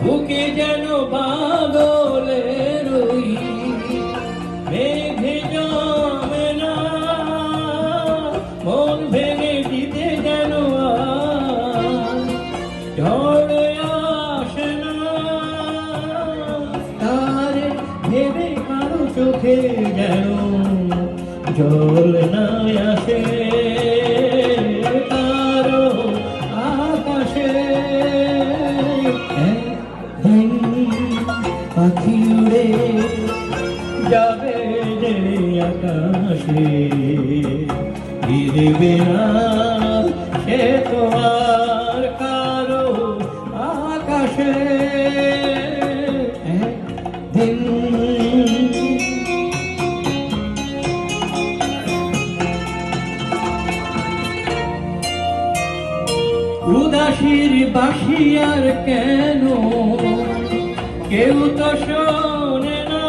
বুকে যেন পাগলের ওই মেঘে জমে না, মন ভেঙে দিতে যেন ঝড় আসে না। তারে ভেবে কারো চোখে যেন জল না আসে, কারো আকাশে একদিন পাখি উড়ে যাবে যে আকাশে, ফিরবে না সে তো আর কারো আকাশে একদিন। উদাসীর বাঁশি আর কেন কেউ তো শোনে না,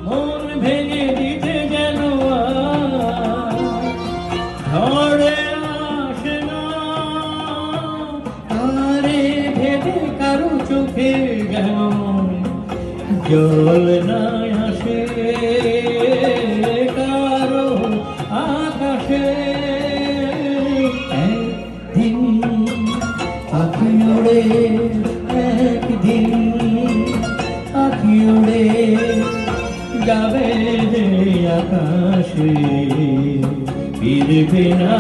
মন ভেঙে দিতে যেন ঝড়ে আসে না। তারে ভেবে কারো চোখে যেন জল না আসে, কারো আকাশে একদিন পাখি উড়ে, একদিন পাখি উড়ে যাবে যে আকাশে, ফিরবে না